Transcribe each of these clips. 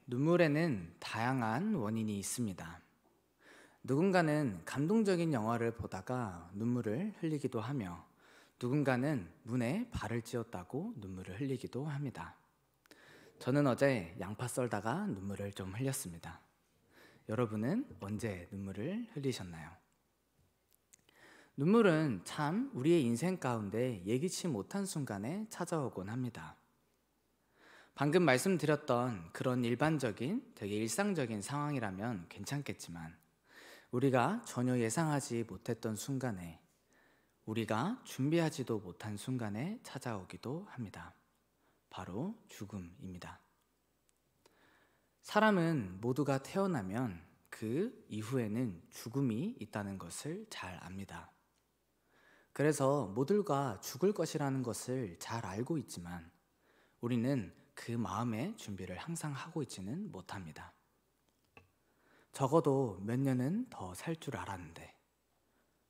눈물에는 다양한 원인이 있습니다. 누군가는 감동적인 영화를 보다가 눈물을 흘리기도 하며 누군가는 문에 발을 찧었다고 눈물을 흘리기도 합니다. 저는 어제 양파 썰다가 눈물을 좀 흘렸습니다. 여러분은 언제 눈물을 흘리셨나요? 눈물은 참 우리의 인생 가운데 예기치 못한 순간에 찾아오곤 합니다. 방금 말씀드렸던 그런 일반적인 되게 일상적인 상황이라면 괜찮겠지만 우리가 전혀 예상하지 못했던 순간에 우리가 준비하지도 못한 순간에 찾아오기도 합니다. 바로 죽음입니다. 사람은 모두가 태어나면 그 이후에는 죽음이 있다는 것을 잘 압니다. 그래서 모두가 죽을 것이라는 것을 잘 알고 있지만 우리는 그 마음의 준비를 항상 하고 있지는 못합니다. 적어도 몇 년은 더 살 줄 알았는데,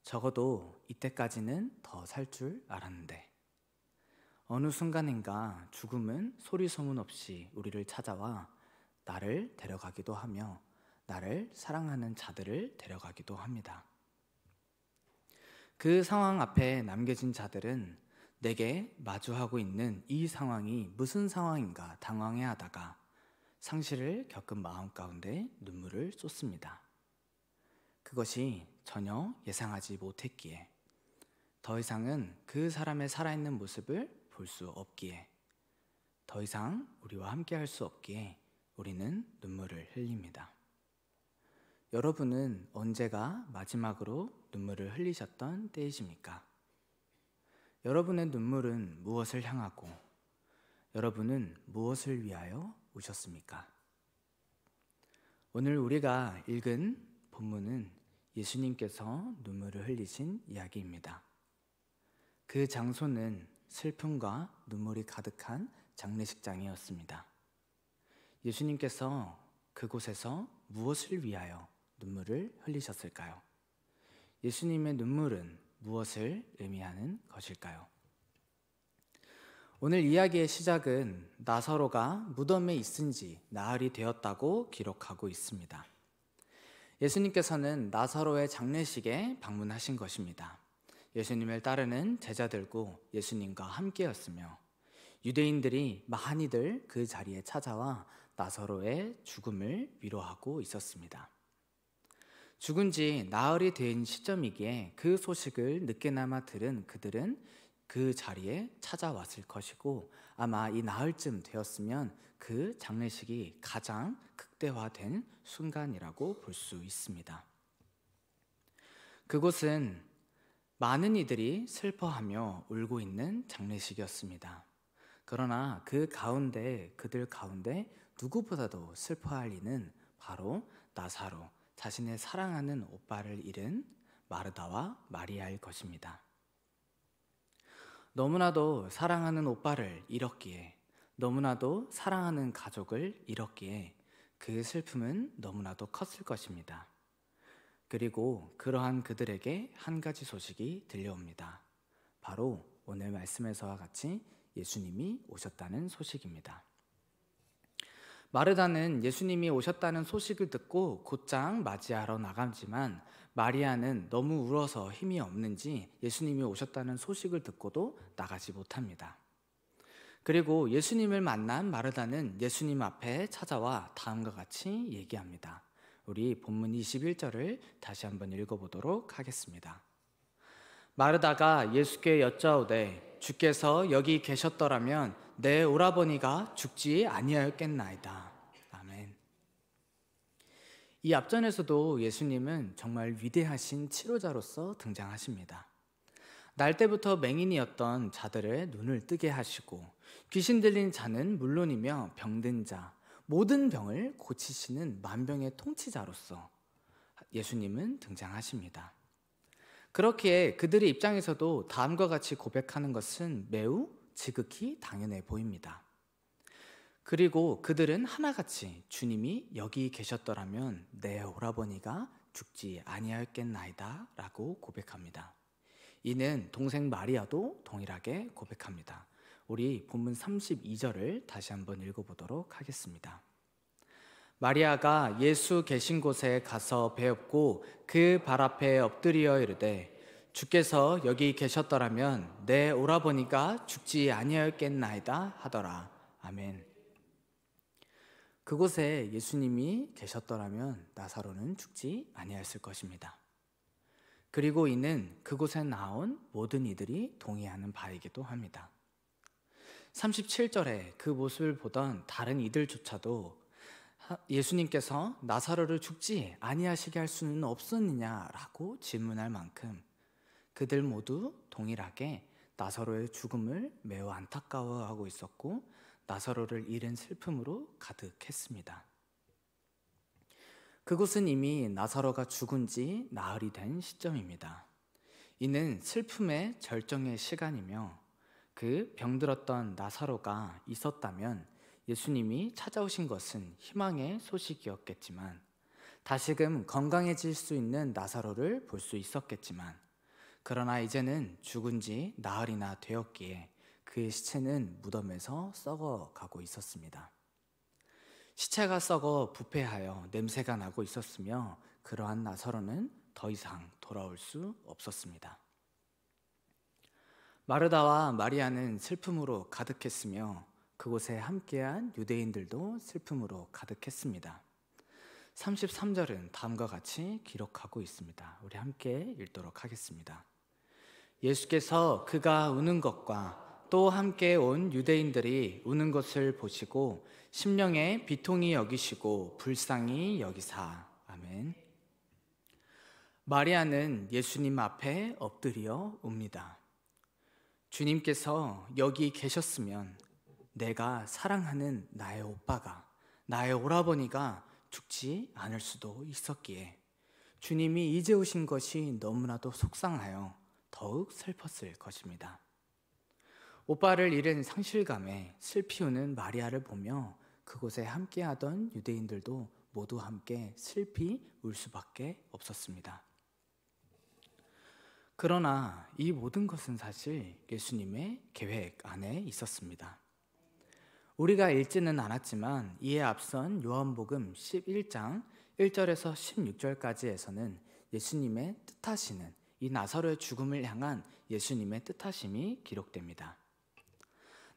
적어도 이때까지는 더 살 줄 알았는데, 어느 순간인가 죽음은 소리 소문 없이 우리를 찾아와 나를 데려가기도 하며 나를 사랑하는 자들을 데려가기도 합니다. 그 상황 앞에 남겨진 자들은 내게 마주하고 있는 이 상황이 무슨 상황인가 당황해하다가 상실을 겪은 마음 가운데 눈물을 쏟습니다. 그것이 전혀 예상하지 못했기에 더 이상은 그 사람의 살아있는 모습을 볼 수 없기에 더 이상 우리와 함께 할 수 없기에 우리는 눈물을 흘립니다. 여러분은 언제가 마지막으로 눈물을 흘리셨던 때이십니까? 여러분의 눈물은 무엇을 향하고 여러분은 무엇을 위하여 우셨습니까? 오늘 우리가 읽은 본문은 예수님께서 눈물을 흘리신 이야기입니다. 그 장소는 슬픔과 눈물이 가득한 장례식장이었습니다. 예수님께서 그곳에서 무엇을 위하여 눈물을 흘리셨을까요? 예수님의 눈물은 무엇을 의미하는 것일까요? 오늘 이야기의 시작은 나사로가 무덤에 있은 지 나흘이 되었다고 기록하고 있습니다. 예수님께서는 나사로의 장례식에 방문하신 것입니다. 예수님을 따르는 제자들과 예수님과 함께였으며 유대인들이 많이들 그 자리에 찾아와 나사로의 죽음을 위로하고 있었습니다. 죽은 지 나흘이 된 시점이기에 그 소식을 늦게나마 들은 그들은 그 자리에 찾아왔을 것이고 아마 이 나흘쯤 되었으면 그 장례식이 가장 극대화된 순간이라고 볼 수 있습니다. 그곳은 많은 이들이 슬퍼하며 울고 있는 장례식이었습니다. 그러나 그들 가운데 누구보다도 슬퍼할 이는 바로 나사로, 자신의 사랑하는 오빠를 잃은 마르다와 마리아일 것입니다. 너무나도 사랑하는 오빠를 잃었기에, 너무나도 사랑하는 가족을 잃었기에 그 슬픔은 너무나도 컸을 것입니다. 그리고 그러한 그들에게 한 가지 소식이 들려옵니다. 바로 오늘 말씀에서와 같이 예수님이 오셨다는 소식입니다. 마르다는 예수님이 오셨다는 소식을 듣고 곧장 맞이하러 나가지만 마리아는 너무 울어서 힘이 없는지 예수님이 오셨다는 소식을 듣고도 나가지 못합니다. 그리고 예수님을 만난 마르다는 예수님 앞에 찾아와 다음과 같이 얘기합니다. 우리 본문 21절을 다시 한번 읽어보도록 하겠습니다. 마르다가 예수께 여짜오되 주께서 여기 계셨더라면 내 오라버니가 죽지 아니하였겠나이다. 아멘. 이 앞전에서도 예수님은 정말 위대하신 치료자로서 등장하십니다. 날 때부터 맹인이었던 자들의 눈을 뜨게 하시고 귀신 들린 자는 물론이며 병든 자, 모든 병을 고치시는 만병의 통치자로서 예수님은 등장하십니다. 그렇기에 그들의 입장에서도 다음과 같이 고백하는 것은 매우 지극히 당연해 보입니다. 그리고 그들은 하나같이 주님이 여기 계셨더라면 내 오라버니가 죽지 아니하였겠나이다 라고 고백합니다. 이는 동생 마리아도 동일하게 고백합니다. 우리 본문 32절을 다시 한번 읽어보도록 하겠습니다. 마리아가 예수 계신 곳에 가서 배웠고 그 발 앞에 엎드려 이르되 주께서 여기 계셨더라면 내 오라버니가 죽지 아니하였겠나이다 하더라. 아멘. 그곳에 예수님이 계셨더라면 나사로는 죽지 아니하였을 것입니다. 그리고 이는 그곳에 나온 모든 이들이 동의하는 바이기도 합니다. 37절에 그 모습을 보던 다른 이들조차도 예수님께서 나사로를 죽지 아니하시게 할 수는 없었느냐라고 질문할 만큼 그들 모두 동일하게 나사로의 죽음을 매우 안타까워하고 있었고 나사로를 잃은 슬픔으로 가득했습니다. 그곳은 이미 나사로가 죽은 지 나흘이 된 시점입니다. 이는 슬픔의 절정의 시간이며 그 병들었던 나사로가 있었다면 예수님이 찾아오신 것은 희망의 소식이었겠지만 다시금 건강해질 수 있는 나사로를 볼 수 있었겠지만 그러나 이제는 죽은 지 나흘이나 되었기에 그의 시체는 무덤에서 썩어가고 있었습니다. 시체가 썩어 부패하여 냄새가 나고 있었으며 그러한 나사로는 더 이상 돌아올 수 없었습니다. 마르다와 마리아는 슬픔으로 가득했으며 그곳에 함께한 유대인들도 슬픔으로 가득했습니다. 33절은 다음과 같이 기록하고 있습니다. 우리 함께 읽도록 하겠습니다. 예수께서 그가 우는 것과 또 함께 온 유대인들이 우는 것을 보시고 심령에 비통히 여기시고 불쌍히 여기사. 아멘. 마리아는 예수님 앞에 엎드려 웁니다. 주님께서 여기 계셨으면 내가 사랑하는 나의 오빠가, 나의 오라버니가 죽지 않을 수도 있었기에 주님이 이제 오신 것이 너무나도 속상하여 더욱 슬펐을 것입니다. 오빠를 잃은 상실감에 슬피 우는 마리아를 보며 그곳에 함께하던 유대인들도 모두 함께 슬피 울 수밖에 없었습니다. 그러나 이 모든 것은 사실 예수님의 계획 안에 있었습니다. 우리가 읽지는 않았지만 이에 앞선 요한복음 11장 1절에서 16절까지에서는 예수님의 뜻하시는 이 나사로의 죽음을 향한 예수님의 뜻하심이 기록됩니다.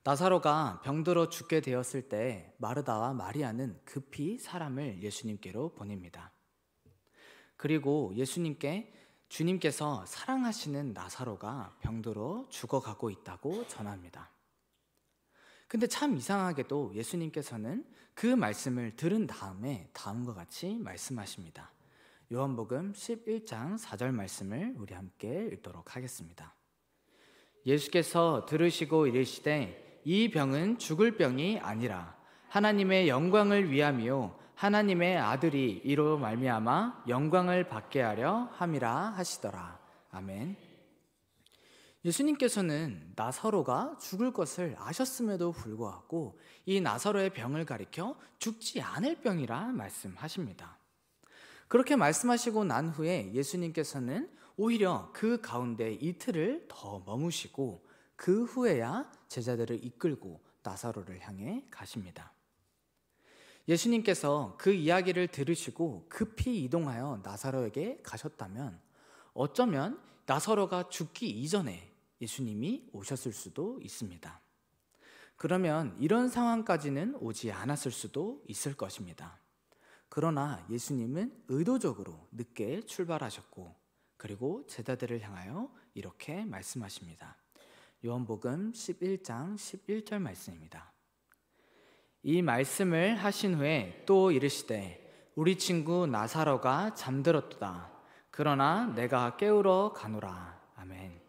나사로가 병들어 죽게 되었을 때 마르다와 마리아는 급히 사람을 예수님께로 보냅니다. 그리고 주님께서 사랑하시는 나사로가 병들어 죽어가고 있다고 전합니다. 근데 참 이상하게도 예수님께서는 그 말씀을 들은 다음에 다음과 같이 말씀하십니다. 요한복음 11장 4절 말씀을 우리 함께 읽도록 하겠습니다. 예수께서 들으시고 이르시되 이 병은 죽을 병이 아니라 하나님의 영광을 위함이요 하나님의 아들이 이로 말미암아 영광을 받게 하려 함이라 하시더라. 아멘. 예수님께서는 나사로가 죽을 것을 아셨음에도 불구하고 이 나사로의 병을 가리켜 죽지 않을 병이라 말씀하십니다. 그렇게 말씀하시고 난 후에 예수님께서는 오히려 그 가운데 이틀을 더 머무시고 그 후에야 제자들을 이끌고 나사로를 향해 가십니다. 예수님께서 그 이야기를 들으시고 급히 이동하여 나사로에게 가셨다면 어쩌면 나사로가 죽기 이전에 예수님이 오셨을 수도 있습니다. 그러면 이런 상황까지는 오지 않았을 수도 있을 것입니다. 그러나 예수님은 의도적으로 늦게 출발하셨고 그리고 제자들을 향하여 이렇게 말씀하십니다. 요한복음 11장 11절 말씀입니다. 이 말씀을 하신 후에 또 이르시되 우리 친구 나사로가 잠들었도다. 그러나 내가 깨우러 가노라. 아멘.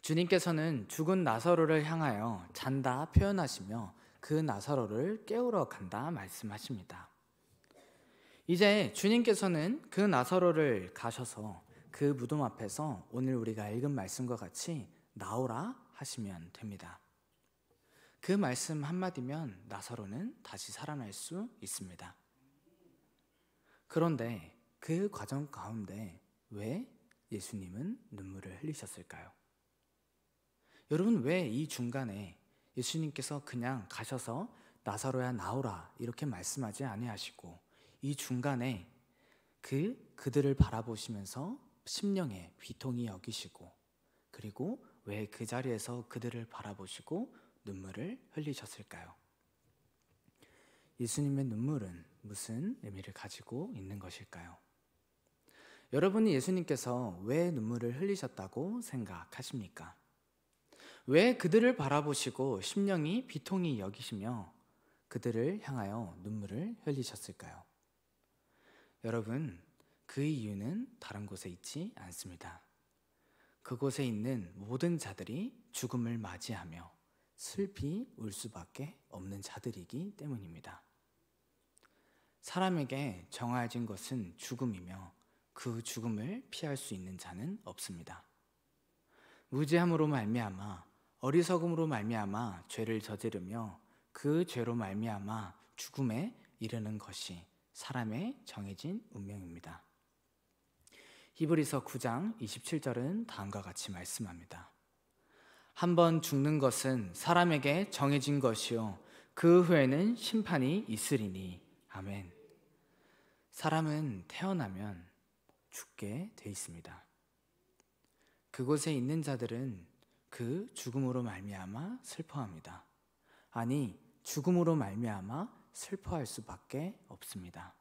주님께서는 죽은 나사로를 향하여 잔다 표현하시며 그 나사로를 깨우러 간다 말씀하십니다. 이제 주님께서는 그 나사로를 가셔서 그 무덤 앞에서 오늘 우리가 읽은 말씀과 같이 나오라 하시면 됩니다. 그 말씀 한마디면 나사로는 다시 살아날 수 있습니다. 그런데 그 과정 가운데 왜 예수님은 눈물을 흘리셨을까요? 여러분, 왜 이 중간에 예수님께서 그냥 가셔서 나사로야 나오라 이렇게 말씀하지 아니하시고 이 중간에 그들을 바라보시면서 심령에 비통히 여기시고 그리고 왜 그 자리에서 그들을 바라보시고 눈물을 흘리셨을까요? 예수님의 눈물은 무슨 의미를 가지고 있는 것일까요? 여러분이 예수님께서 왜 눈물을 흘리셨다고 생각하십니까? 왜 그들을 바라보시고 심령이 비통히 여기시며 그들을 향하여 눈물을 흘리셨을까요? 여러분, 그 이유는 다른 곳에 있지 않습니다. 그곳에 있는 모든 자들이 죽음을 맞이하며 슬피 울 수밖에 없는 자들이기 때문입니다. 사람에게 정해진 것은 죽음이며 그 죽음을 피할 수 있는 자는 없습니다. 무지함으로 말미암아 어리석음으로 말미암아 죄를 저지르며 그 죄로 말미암아 죽음에 이르는 것이 사람의 정해진 운명입니다. 히브리서 9장 27절은 다음과 같이 말씀합니다. 한번 죽는 것은 사람에게 정해진 것이요 그 후에는 심판이 있으리니 아멘. 사람은 태어나면 죽게 돼 있습니다. 그곳에 있는 자들은 그 죽음으로 말미암아 슬퍼합니다. 아니, 죽음으로 말미암아 슬퍼할 수밖에 없습니다.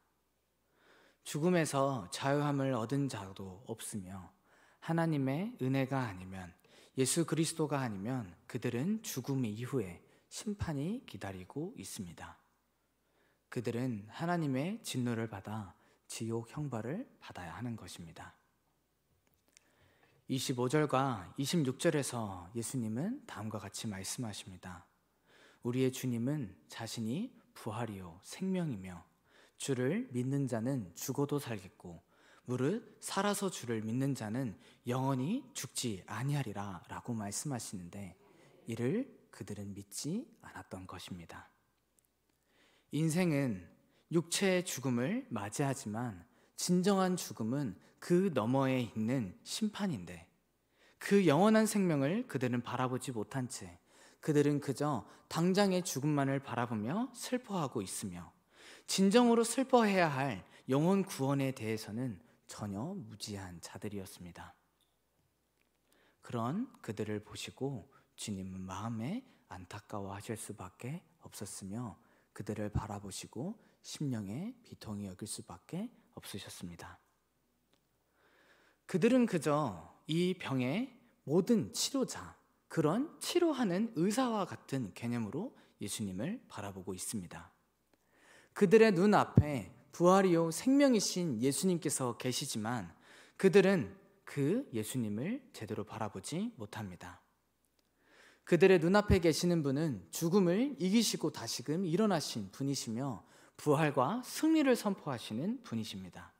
죽음에서 자유함을 얻은 자도 없으며 하나님의 은혜가 아니면 예수 그리스도가 아니면 그들은 죽음 이후에 심판이 기다리고 있습니다. 그들은 하나님의 진노를 받아 지옥 형벌을 받아야 하는 것입니다. 25절과 26절에서 예수님은 다음과 같이 말씀하십니다. 우리의 주님은 자신이 부활이요 생명이며 주를 믿는 자는 죽어도 살겠고 무릇 살아서 주를 믿는 자는 영원히 죽지 아니하리라 라고 말씀하시는데 이를 그들은 믿지 않았던 것입니다. 인생은 육체의 죽음을 맞이하지만 진정한 죽음은 그 너머에 있는 심판인데 그 영원한 생명을 그들은 바라보지 못한 채 그들은 그저 당장의 죽음만을 바라보며 슬퍼하고 있으며 진정으로 슬퍼해야 할 영혼 구원에 대해서는 전혀 무지한 자들이었습니다. 그런 그들을 보시고 주님은 마음에 안타까워하실 수밖에 없었으며 그들을 바라보시고 심령에 비통히 여길 수밖에 없으셨습니다. 그들은 그저 이 병의 모든 치료자, 그런 치료하는 의사와 같은 개념으로 예수님을 바라보고 있습니다. 그들의 눈앞에 부활이요 생명이신 예수님께서 계시지만 그들은 그 예수님을 제대로 바라보지 못합니다. 그들의 눈앞에 계시는 분은 죽음을 이기시고 다시금 일어나신 분이시며 부활과 승리를 선포하시는 분이십니다.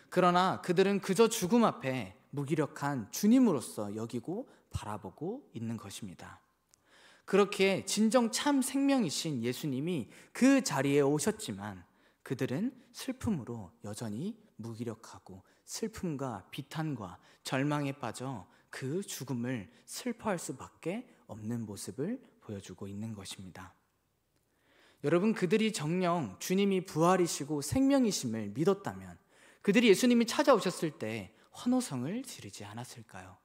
그러나 그들은 그저 죽음 앞에 무기력한 주님으로서 여기고 바라보고 있는 것입니다. 그렇게 진정 참 생명이신 예수님이 그 자리에 오셨지만 그들은 슬픔으로 여전히 무기력하고 슬픔과 비탄과 절망에 빠져 그 죽음을 슬퍼할 수밖에 없는 모습을 보여주고 있는 것입니다. 여러분, 그들이 정녕 주님이 부활이시고 생명이심을 믿었다면 그들이 예수님이 찾아오셨을 때 환호성을 지르지 않았을까요?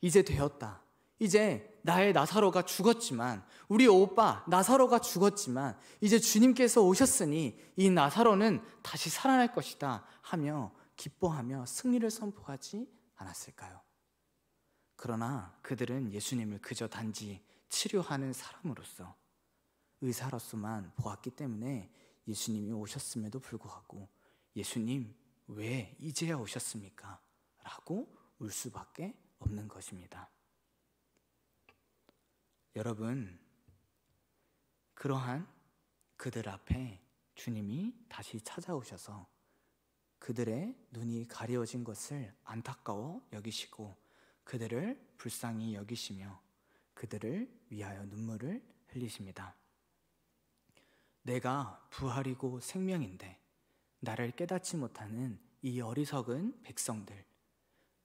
이제 되었다. 이제 나의 나사로가 죽었지만 우리 오빠 나사로가 죽었지만 이제 주님께서 오셨으니 이 나사로는 다시 살아날 것이다 하며 기뻐하며 승리를 선포하지 않았을까요? 그러나 그들은 예수님을 그저 단지 치료하는 사람으로서 의사로서만 보았기 때문에 예수님이 오셨음에도 불구하고 예수님 왜 이제야 오셨습니까? 라고 울 수밖에 없는 것입니다. 여러분, 그러한 그들 앞에 주님이 다시 찾아오셔서 그들의 눈이 가려진 것을 안타까워 여기시고 그들을 불쌍히 여기시며 그들을 위하여 눈물을 흘리십니다. 내가 부활이고 생명인데 나를 깨닫지 못하는 이 어리석은 백성들,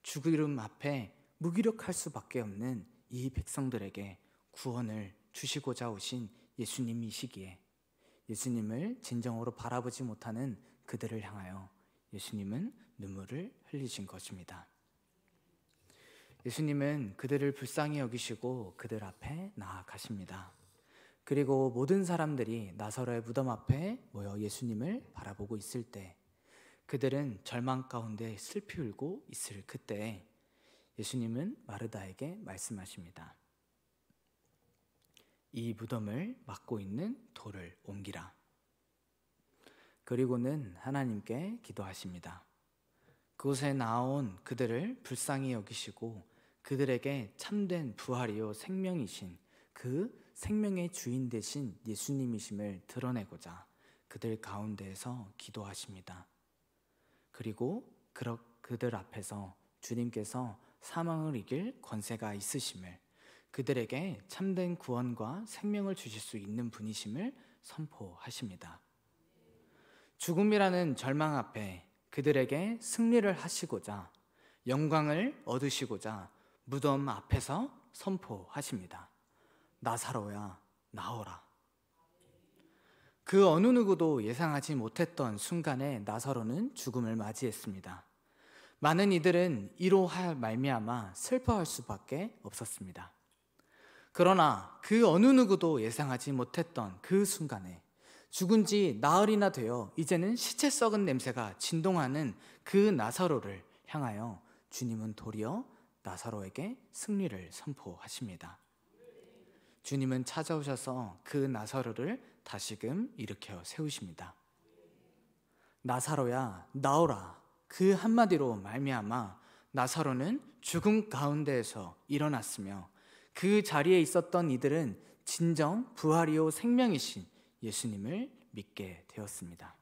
죽음 앞에 무기력할 수밖에 없는 이 백성들에게 구원을 주시고자 오신 예수님이시기에 예수님을 진정으로 바라보지 못하는 그들을 향하여 예수님은 눈물을 흘리신 것입니다. 예수님은 그들을 불쌍히 여기시고 그들 앞에 나아가십니다. 그리고 모든 사람들이 나사로의 무덤 앞에 모여 예수님을 바라보고 있을 때 그들은 절망 가운데 슬피 울고 있을 그때에 예수님은 마르다에게 말씀하십니다. 이 무덤을 막고 있는 돌을 옮기라. 그리고는 하나님께 기도하십니다. 그곳에 나온 그들을 불쌍히 여기시고 그들에게 참된 부활이요 생명이신 그 생명의 주인 되신 예수님이심을 드러내고자 그들 가운데에서 기도하십니다. 그리고 그들 앞에서 주님께서 사망을 이길 권세가 있으심을, 그들에게 참된 구원과 생명을 주실 수 있는 분이심을 선포하십니다. 죽음이라는 절망 앞에 그들에게 승리를 하시고자, 영광을 얻으시고자 무덤 앞에서 선포하십니다. 나사로야, 나오라. 그 어느 누구도 예상하지 못했던 순간에 나사로는 죽음을 맞이했습니다. 많은 이들은 이로 말미암아 슬퍼할 수밖에 없었습니다. 그러나 그 어느 누구도 예상하지 못했던 그 순간에 죽은 지 나흘이나 되어 이제는 시체 썩은 냄새가 진동하는 그 나사로를 향하여 주님은 도리어 나사로에게 승리를 선포하십니다. 주님은 찾아오셔서 그 나사로를 다시금 일으켜 세우십니다. 나사로야, 나오라. 그 한마디로 말미암아 나사로는 죽음 가운데에서 일어났으며 그 자리에 있었던 이들은 진정 부활이요 생명이신 예수님을 믿게 되었습니다.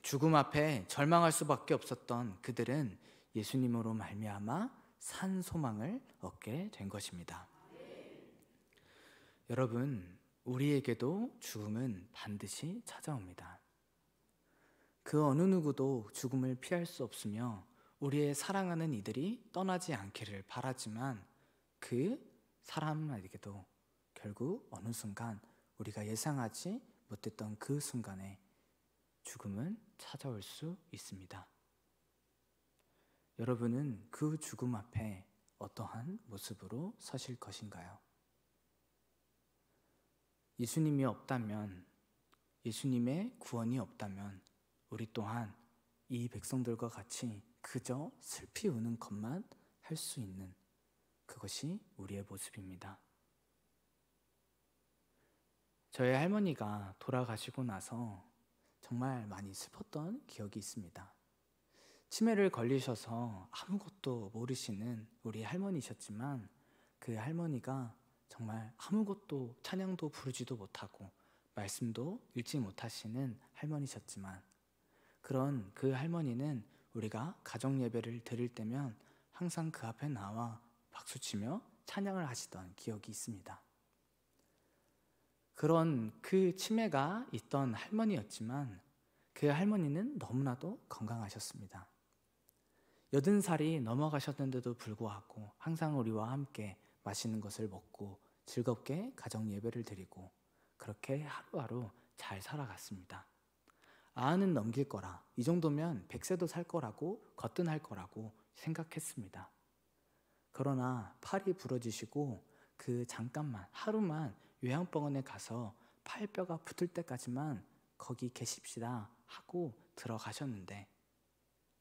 죽음 앞에 절망할 수밖에 없었던 그들은 예수님으로 말미암아 산 소망을 얻게 된 것입니다. 여러분, 우리에게도 죽음은 반드시 찾아옵니다. 그 어느 누구도 죽음을 피할 수 없으며 우리의 사랑하는 이들이 떠나지 않기를 바라지만 그 사람에게도 결국 어느 순간 우리가 예상하지 못했던 그 순간에 죽음은 찾아올 수 있습니다. 여러분은 그 죽음 앞에 어떠한 모습으로 서실 것인가요? 예수님이 없다면, 예수님의 구원이 없다면 우리 또한 이 백성들과 같이 그저 슬피 우는 것만 할 수 있는 그것이 우리의 모습입니다. 저희 할머니가 돌아가시고 나서 정말 많이 슬펐던 기억이 있습니다. 치매를 걸리셔서 아무것도 모르시는 우리 할머니셨지만 그 할머니가 정말 아무것도 찬양도 부르지도 못하고 말씀도 읽지 못하시는 할머니셨지만 그런 그 할머니는 우리가 가정 예배를 드릴 때면 항상 그 앞에 나와 박수치며 찬양을 하시던 기억이 있습니다. 그런 그 치매가 있던 할머니였지만 그 할머니는 너무나도 건강하셨습니다. 80살이 넘어가셨는데도 불구하고 항상 우리와 함께 맛있는 것을 먹고 즐겁게 가정 예배를 드리고 그렇게 하루하루 잘 살아갔습니다. 아는 넘길 거라, 이 정도면 100세도 살 거라고 거뜬할 거라고 생각했습니다. 그러나 팔이 부러지시고 그 잠깐만 하루만 요양병원에 가서 팔뼈가 붙을 때까지만 거기 계십시다 하고 들어가셨는데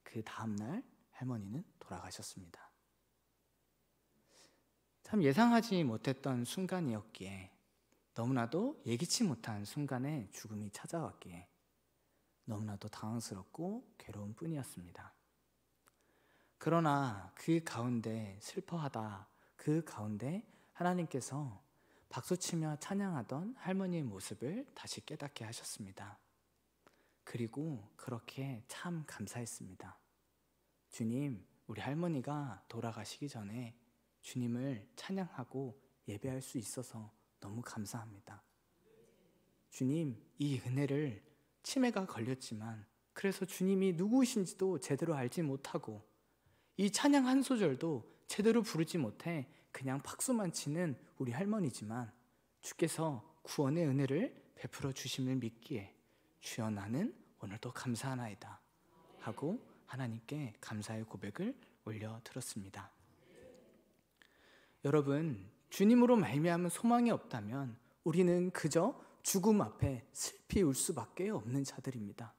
그 다음날 할머니는 돌아가셨습니다. 참 예상하지 못했던 순간이었기에, 너무나도 예기치 못한 순간에 죽음이 찾아왔기에 너무나도 당황스럽고 괴로운 뿐이었습니다. 그러나 그 가운데 슬퍼하다, 그 가운데 하나님께서 박수치며 찬양하던 할머니의 모습을 다시 깨닫게 하셨습니다. 그리고 그렇게 참 감사했습니다. 주님, 우리 할머니가 돌아가시기 전에 주님을 찬양하고 예배할 수 있어서 너무 감사합니다. 주님, 이 은혜를 치매가 걸렸지만 그래서 주님이 누구이신지도 제대로 알지 못하고 이 찬양 한 소절도 제대로 부르지 못해 그냥 박수만 치는 우리 할머니지만 주께서 구원의 은혜를 베풀어 주심을 믿기에 주여 나는 오늘도 감사하나이다 하고 하나님께 감사의 고백을 올려드렸습니다. 여러분, 주님으로 말미암은 소망이 없다면 우리는 그저 죽음 앞에 슬피 울 수밖에 없는 자들입니다.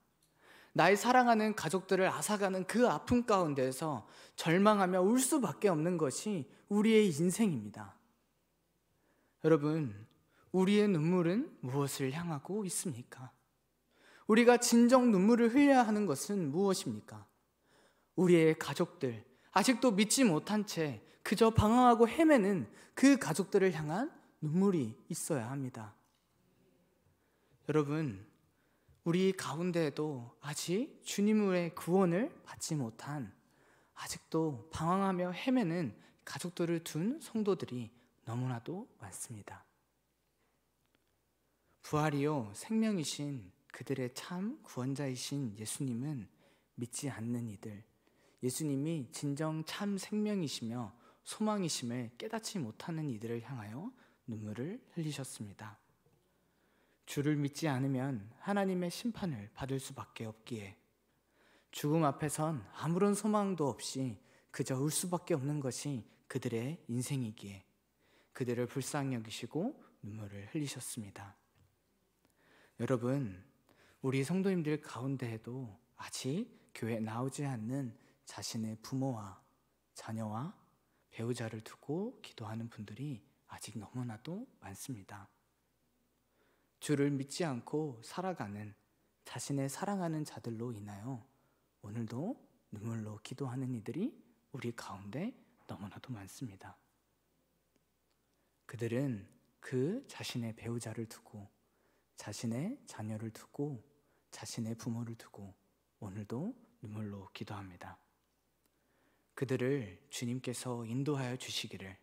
나의 사랑하는 가족들을 앗아가는 그 아픔 가운데에서 절망하며 울 수밖에 없는 것이 우리의 인생입니다. 여러분, 우리의 눈물은 무엇을 향하고 있습니까? 우리가 진정 눈물을 흘려야 하는 것은 무엇입니까? 우리의 가족들, 아직도 믿지 못한 채 그저 방황하고 헤매는 그 가족들을 향한 눈물이 있어야 합니다. 여러분, 우리 가운데에도 아직 주님의 구원을 받지 못한, 아직도 방황하며 헤매는 가족들을 둔 성도들이 너무나도 많습니다. 부활이요 생명이신 그들의 참 구원자이신 예수님은 믿지 않는 이들, 예수님이 진정 참 생명이시며 소망이심을 깨닫지 못하는 이들을 향하여 눈물을 흘리셨습니다. 주를 믿지 않으면 하나님의 심판을 받을 수밖에 없기에 죽음 앞에선 아무런 소망도 없이 그저 울 수밖에 없는 것이 그들의 인생이기에 그들을 불쌍히 여기시고 눈물을 흘리셨습니다. 여러분, 우리 성도님들 가운데에도 아직 교회에 나오지 않는 자신의 부모와 자녀와 배우자를 두고 기도하는 분들이 아직 너무나도 많습니다. 주를 믿지 않고 살아가는 자신의 사랑하는 자들로 인하여 오늘도 눈물로 기도하는 이들이 우리 가운데 너무나도 많습니다. 그들은 그 자신의 배우자를 두고 자신의 자녀를 두고 자신의 부모를 두고 오늘도 눈물로 기도합니다. 그들을 주님께서 인도하여 주시기를,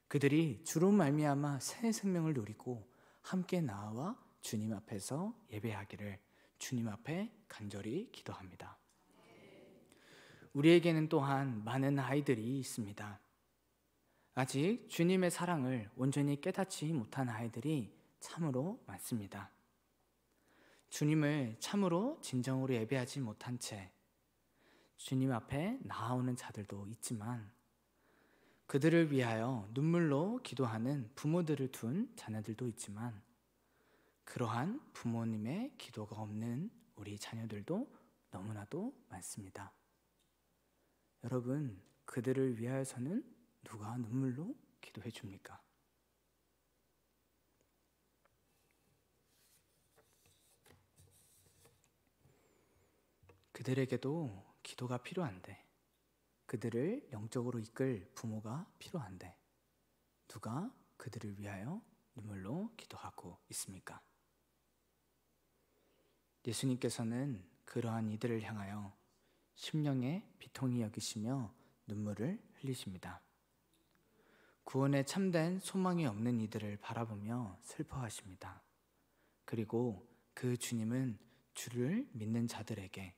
그들이 주로 말미암아 새 생명을 누리고 함께 나와 주님 앞에서 예배하기를 주님 앞에 간절히 기도합니다. 우리에게는 또한 많은 아이들이 있습니다. 아직 주님의 사랑을 온전히 깨닫지 못한 아이들이 참으로 많습니다. 주님을 참으로 진정으로 예배하지 못한 채 주님 앞에 나아오는 자들도 있지만, 그들을 위하여 눈물로 기도하는 부모들을 둔 자녀들도 있지만, 그러한 부모님의 기도가 없는 우리 자녀들도 너무나도 많습니다. 여러분, 그들을 위하여서는 누가 눈물로 기도해 줍니까? 그들에게도 기도가 필요한데, 그들을 영적으로 이끌 부모가 필요한데 누가 그들을 위하여 눈물로 기도하고 있습니까? 예수님께서는 그러한 이들을 향하여 심령의 비통히 여기시며 눈물을 흘리십니다. 구원에 참된 소망이 없는 이들을 바라보며 슬퍼하십니다. 그리고 그 주님은 주를 믿는 자들에게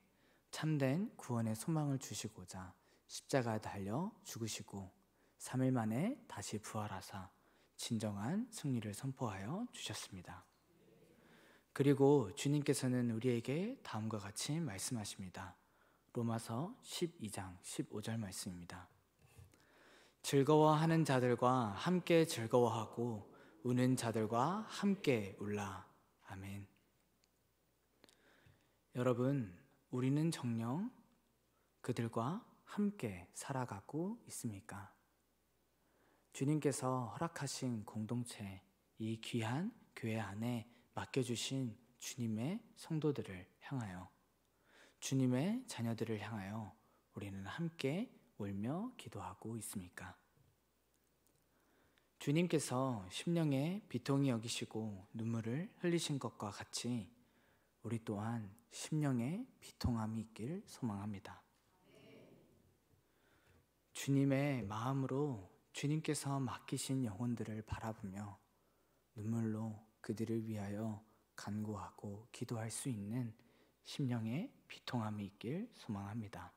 참된 구원의 소망을 주시고자 십자가에 달려 죽으시고 3일 만에 다시 부활하사 진정한 승리를 선포하여 주셨습니다. 그리고 주님께서는 우리에게 다음과 같이 말씀하십니다. 로마서 12장 15절 말씀입니다. 즐거워하는 자들과 함께 즐거워하고 우는 자들과 함께 울라. 아멘. 여러분, 우리는 정녕 그들과 함께 살아가고 있습니까? 주님께서 허락하신 공동체, 이 귀한 교회 안에 맡겨주신 주님의 성도들을 향하여, 주님의 자녀들을 향하여 우리는 함께 울며 기도하고 있습니까? 주님께서 심령에 비통히 여기시고 눈물을 흘리신 것과 같이 우리 또한 심령에 비통함이 있길 소망합니다. 주님의 마음으로 주님께서 맡기신 영혼들을 바라보며 눈물로 그들을 위하여 간구하고 기도할 수 있는 심령의 비통함이 있길 소망합니다.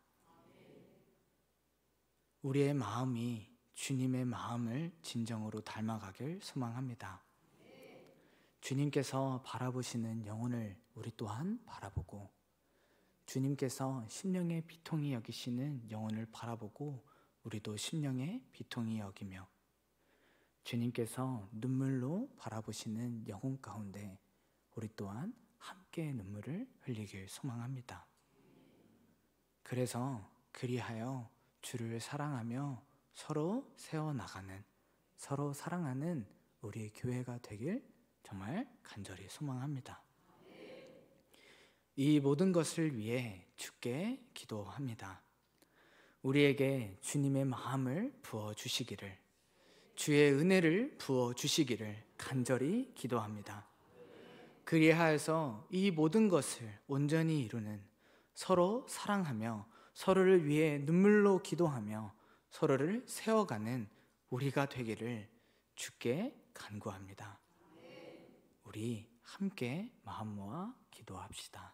우리의 마음이 주님의 마음을 진정으로 닮아가길 소망합니다. 주님께서 바라보시는 영혼을 우리 또한 바라보고, 주님께서 심령의 비통히 여기시는 영혼을 바라보고 우리도 심령의 비통히 여기며, 주님께서 눈물로 바라보시는 영혼 가운데 우리 또한 함께 눈물을 흘리길 소망합니다. 그래서 그리하여 주를 사랑하며 서로 세워나가는, 서로 사랑하는 우리의 교회가 되길 정말 간절히 소망합니다. 이 모든 것을 위해 주께 기도합니다. 우리에게 주님의 마음을 부어주시기를, 주의 은혜를 부어주시기를 간절히 기도합니다. 그리하여서 이 모든 것을 온전히 이루는, 서로 사랑하며 서로를 위해 눈물로 기도하며 서로를 세워가는 우리가 되기를 주께 간구합니다. 우리 함께 마음 모아 기도합시다.